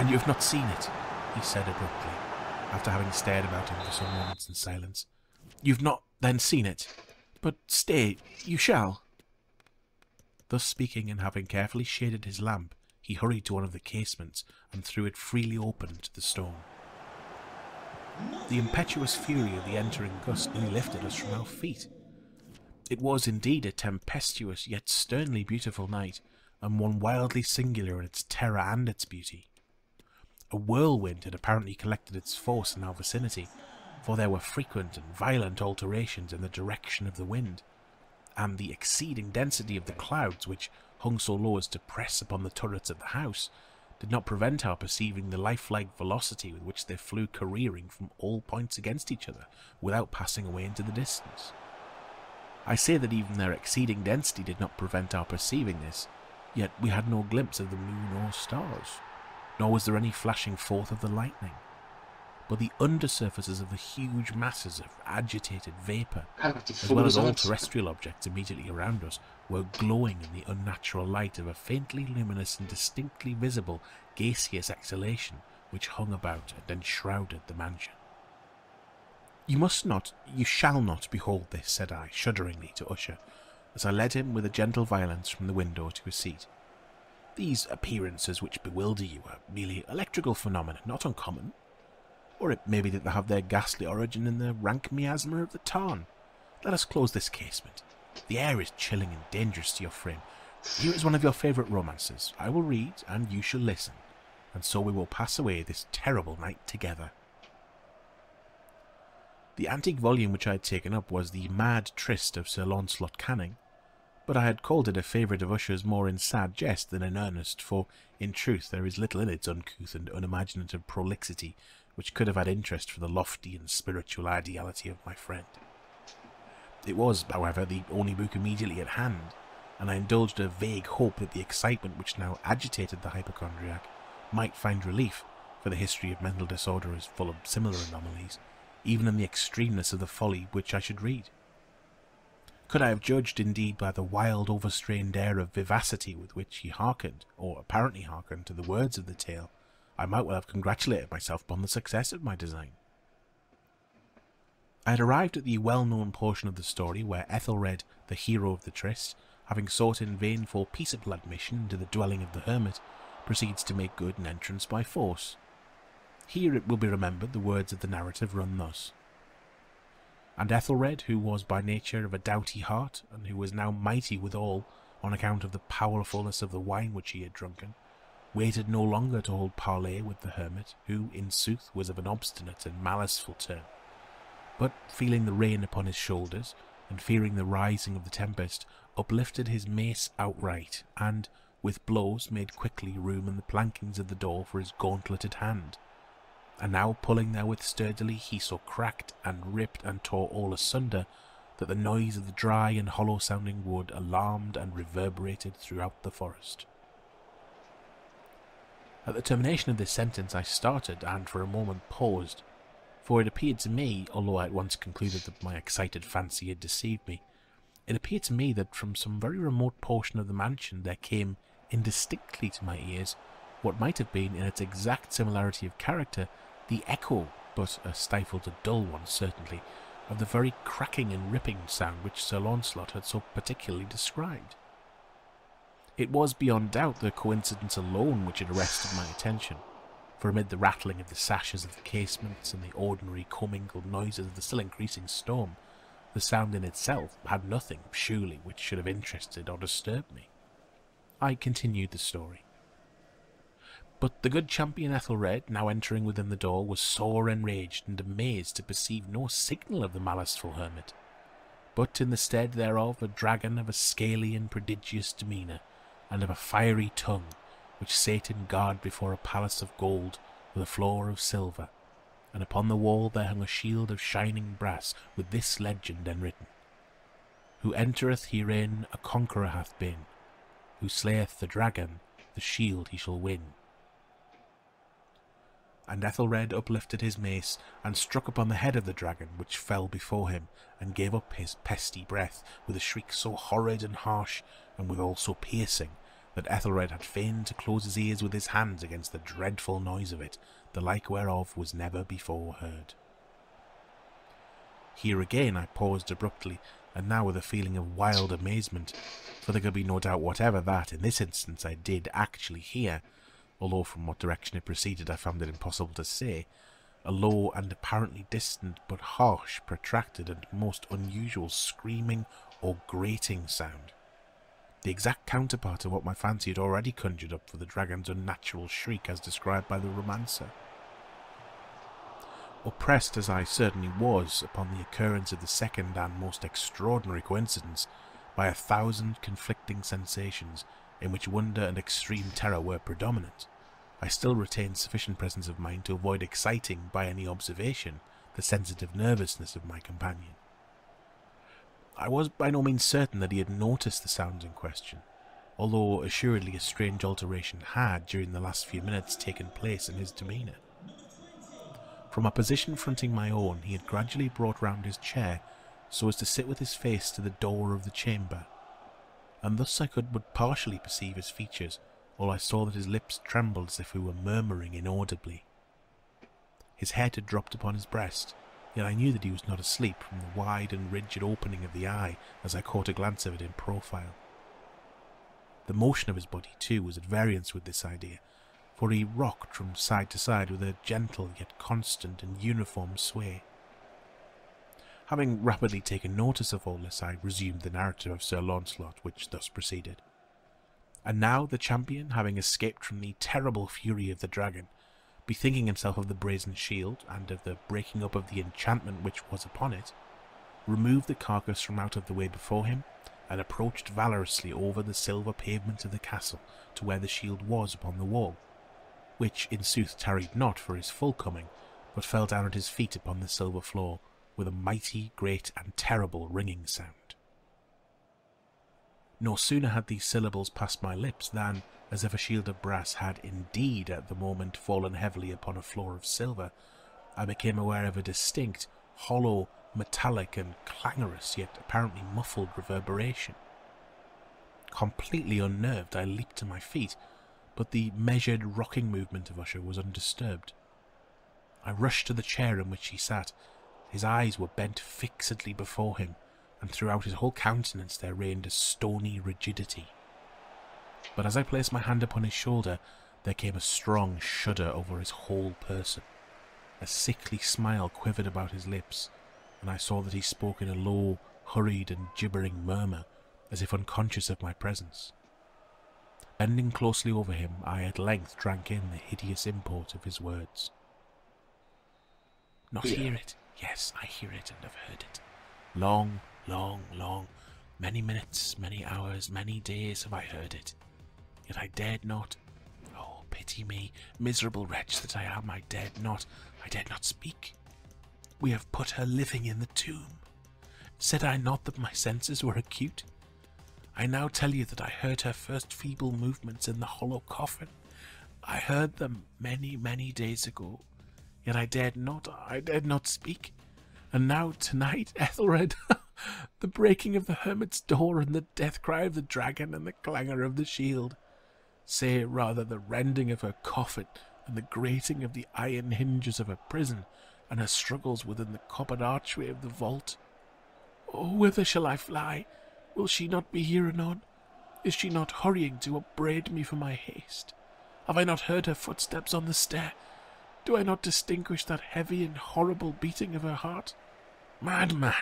Speaker 1: "Then you have not seen it," he said abruptly, after having stared about him for some moments in silence. "You've not then seen it? But stay, you shall." Thus speaking, and having carefully shaded his lamp, he hurried to one of the casements and threw it freely open to the storm. The impetuous fury of the entering gust nearly lifted us from our feet. It was indeed a tempestuous yet sternly beautiful night, and one wildly singular in its terror and its beauty. A whirlwind had apparently collected its force in our vicinity, for there were frequent and violent alterations in the direction of the wind, and the exceeding density of the clouds, which hung so low as to press upon the turrets of the house, did not prevent our perceiving the lifelike velocity with which they flew careering from all points against each other, without passing away into the distance. I say that even their exceeding density did not prevent our perceiving this, yet we had no glimpse of the moon or stars, nor was there any flashing forth of the lightning. But the undersurfaces of the huge masses of agitated vapour, as well as all terrestrial objects immediately around us, were glowing in the unnatural light of a faintly luminous and distinctly visible gaseous exhalation which hung about and enshrouded the mansion. "You must not, you shall not behold this," said I, shudderingly, to Usher, as I led him with a gentle violence from the window to a seat. "These appearances which bewilder you are merely electrical phenomena, not uncommon. Or it may be that they have their ghastly origin in the rank miasma of the tarn. Let us close this casement. The air is chilling and dangerous to your frame. Here is one of your favourite romances. I will read, and you shall listen, and so we will pass away this terrible night together." The antique volume which I had taken up was The Mad Tryst of Sir Launcelot Canning, but I had called it a favourite of Usher's more in sad jest than in earnest, for, in truth, there is little in its uncouth and unimaginative prolixity which could have had interest for the lofty and spiritual ideality of my friend. It was, however, the only book immediately at hand, and I indulged a vague hope that the excitement which now agitated the hypochondriac might find relief, for the history of mental disorder is full of similar anomalies, even in the extremeness of the folly which I should read. Could I have judged, indeed, by the wild, overstrained air of vivacity with which he hearkened, or apparently hearkened, to the words of the tale, I might well have congratulated myself upon the success of my design. I had arrived at the well-known portion of the story where Ethelred, the hero of the tryst, having sought in vain for peaceable admission into the dwelling of the hermit, proceeds to make good an entrance by force. Here, it will be remembered, the words of the narrative run thus: "And Ethelred, who was by nature of a doughty heart, and who was now mighty withal, on account of the powerfulness of the wine which he had drunken, waited no longer to hold parley with the hermit, who, in sooth, was of an obstinate and maliceful turn, but, feeling the rain upon his shoulders, and fearing the rising of the tempest, uplifted his mace outright, and, with blows, made quickly room in the plankings of the door for his gauntleted hand. And now, pulling therewith sturdily, he so cracked and ripped and tore all asunder, that the noise of the dry and hollow-sounding wood alarmed and reverberated throughout the forest." At the termination of this sentence I started, and for a moment paused, for it appeared to me, although I at once concluded that my excited fancy had deceived me, it appeared to me that from some very remote portion of the mansion there came, indistinctly to my ears, what might have been, in its exact similarity of character, the echo, but a stifled and dull one certainly, of the very cracking and ripping sound which Sir Launcelot had so particularly described. It was beyond doubt the coincidence alone which had arrested my attention, for amid the rattling of the sashes of the casements and the ordinary commingled noises of the still increasing storm, the sound in itself had nothing, surely, which should have interested or disturbed me. I continued the story. But the good champion Ethelred, now entering within the door, was sore enraged and amazed to perceive no signal of the maliceful hermit, but in the stead thereof a dragon of a scaly and prodigious demeanour, and of a fiery tongue, which sate in guard before a palace of gold with a floor of silver, and upon the wall there hung a shield of shining brass with this legend enwritten: "Who entereth herein a conqueror hath been, who slayeth the dragon, the shield he shall win." And Ethelred uplifted his mace, and struck upon the head of the dragon, which fell before him, and gave up his pesty breath with a shriek so horrid and harsh, and withal so piercing, that Ethelred had feigned to close his ears with his hands against the dreadful noise of it, the like whereof was never before heard. Here again I paused abruptly, and now with a feeling of wild amazement, for there could be no doubt whatever that, in this instance, I did actually hear, although from what direction it proceeded I found it impossible to say, a low and apparently distant but harsh, protracted and most unusual screaming or grating sound, the exact counterpart of what my fancy had already conjured up for the dragon's unnatural shriek as described by the romancer. Oppressed as I certainly was upon the occurrence of the second and most extraordinary coincidence by 1,000 conflicting sensations in which wonder and extreme terror were predominant, I still retained sufficient presence of mind to avoid exciting by any observation the sensitive nervousness of my companion. I was by no means certain that he had noticed the sounds in question, although assuredly a strange alteration had, during the last few minutes, taken place in his demeanour. From a position fronting my own, he had gradually brought round his chair so as to sit with his face to the door of the chamber, and thus I could but partially perceive his features, while I saw that his lips trembled as if he were murmuring inaudibly. His head had dropped upon his breast, yet I knew that he was not asleep from the wide and rigid opening of the eye as I caught a glance of it in profile. The motion of his body, too, was at variance with this idea, for he rocked from side to side with a gentle yet constant and uniform sway. Having rapidly taken notice of all this, I resumed the narrative of Sir Launcelot, which thus proceeded. And now the champion, having escaped from the terrible fury of the dragon, bethinking himself of the brazen shield, and of the breaking up of the enchantment which was upon it, removed the carcass from out of the way before him, and approached valorously over the silver pavement of the castle to where the shield was upon the wall, which in sooth tarried not for his full coming, but fell down at his feet upon the silver floor, with a mighty, great, and terrible ringing sound. No sooner had these syllables passed my lips than, as if a shield of brass had indeed at the moment fallen heavily upon a floor of silver, I became aware of a distinct, hollow, metallic, and clangorous, yet apparently muffled reverberation. Completely unnerved, I leaped to my feet, but the measured rocking movement of Usher was undisturbed. I rushed to the chair in which he sat. His eyes were bent fixedly before him, and throughout his whole countenance there reigned a stony rigidity. But as I placed my hand upon his shoulder, there came a strong shudder over his whole person. A sickly smile quivered about his lips, and I saw that he spoke in a low, hurried and gibbering murmur, as if unconscious of my presence. Bending closely over him, I at length drank in the hideous import of his words. "Not hear it? Yes, I hear it and have heard it. Long, many minutes, many hours, many days have I heard it. Yet I dared not. Oh, pity me, miserable wretch that I am, I dared not speak. We have put her living in the tomb. Said I not that my senses were acute? I now tell you that I heard her first feeble movements in the hollow coffin. I heard them many days ago, yet I dared not speak. And now tonight, Ethelred, the breaking of the hermit's door and the death cry of the dragon and the clangor of the shield, say rather the rending of her coffin and the grating of the iron hinges of her prison and her struggles within the coppered archway of the vault. Oh, whither shall I fly? Will she not be here anon? Is she not hurrying to upbraid me for my haste? Have I not heard her footsteps on the stair? Do I not distinguish that heavy and horrible beating of her heart? Madman!"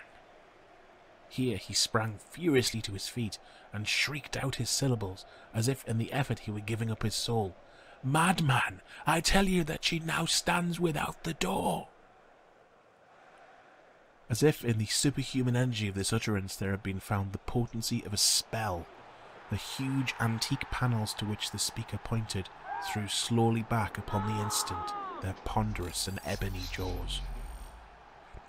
Speaker 1: Here he sprang furiously to his feet and shrieked out his syllables, as if in the effort he were giving up his soul. "Madman! I tell you that she now stands without the door!" As if in the superhuman energy of this utterance there had been found the potency of a spell, the huge antique panels to which the speaker pointed threw slowly back upon the instant their ponderous and ebony jaws.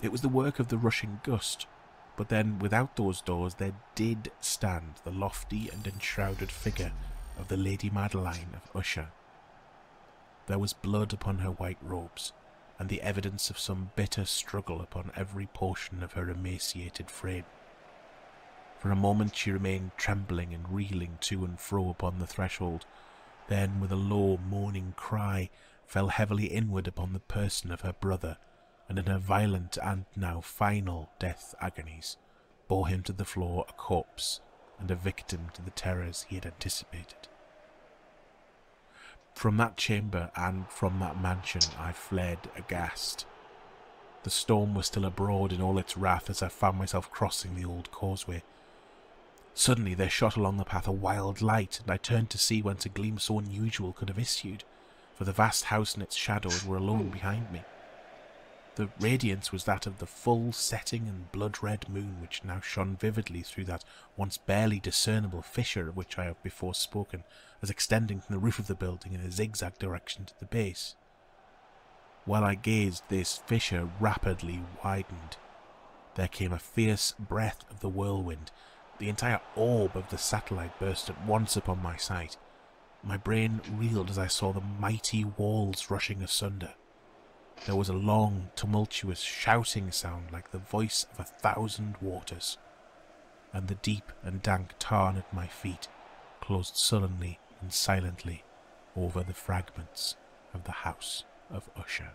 Speaker 1: It was the work of the rushing gust, but then without those doors there did stand the lofty and enshrouded figure of the Lady Madeline of Usher. There was blood upon her white robes, and the evidence of some bitter struggle upon every portion of her emaciated frame. For a moment she remained trembling and reeling to and fro upon the threshold, then with a low moaning cry fell heavily inward upon the person of her brother, and in her violent and now final death agonies bore him to the floor a corpse and a victim to the terrors he had anticipated. From that chamber and from that mansion I fled aghast. The storm was still abroad in all its wrath as I found myself crossing the old causeway. Suddenly there shot along the path a wild light, and I turned to see whence a gleam so unusual could have issued, for the vast house and its shadows were alone behind me. The radiance was that of the full setting and blood-red moon, which now shone vividly through that once barely discernible fissure of which I have before spoken, as extending from the roof of the building in a zigzag direction to the base. While I gazed, this fissure rapidly widened. There came a fierce breath of the whirlwind. The entire orb of the satellite burst at once upon my sight. My brain reeled as I saw the mighty walls rushing asunder. There was a long, tumultuous shouting sound like the voice of 1,000 waters, and the deep and dank tarn at my feet closed sullenly and silently over the fragments of the house of Usher.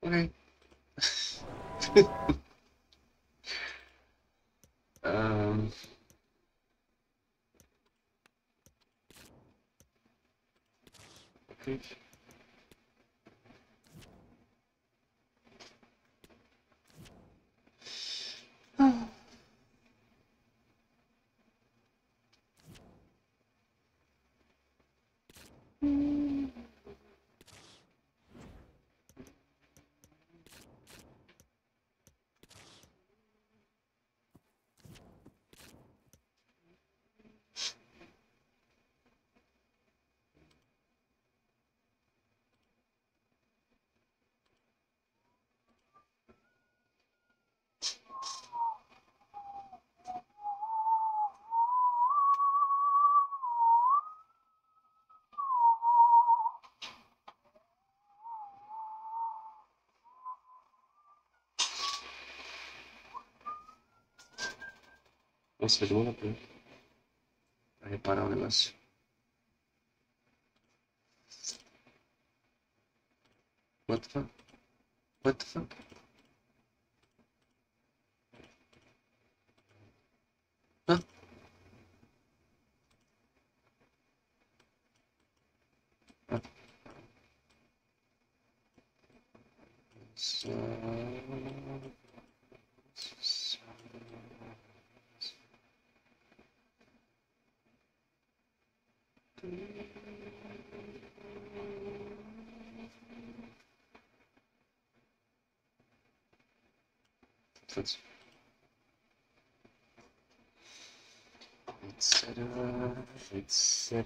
Speaker 2: Okay. um. Okay. Nossa, vai demorar pra reparar o negócio. What the fuck? What the fuck? Hã? Ah. Etc. Etc.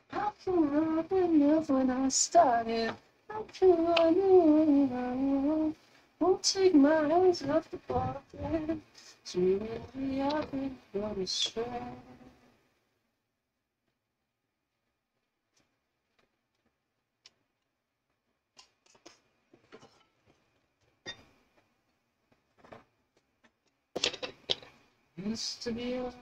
Speaker 2: I feel up enough when I started. I feel running. Won't take my eyes off the ball. So really I've been going astray. Used to be alright.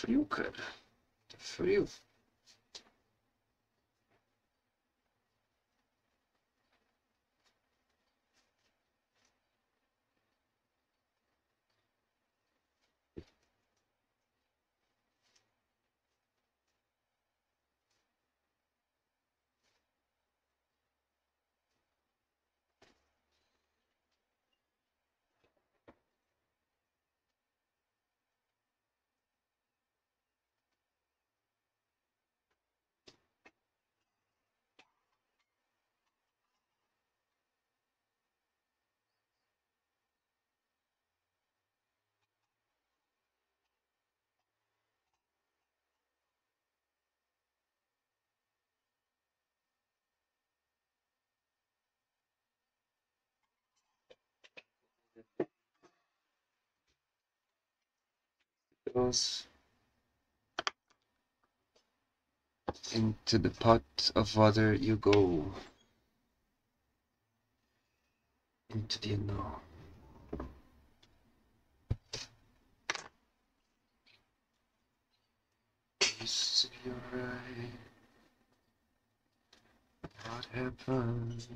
Speaker 2: Frio, cara. Tá frio. Goes into the pot of water you go. Into the unknown. Used to be alright. What happened?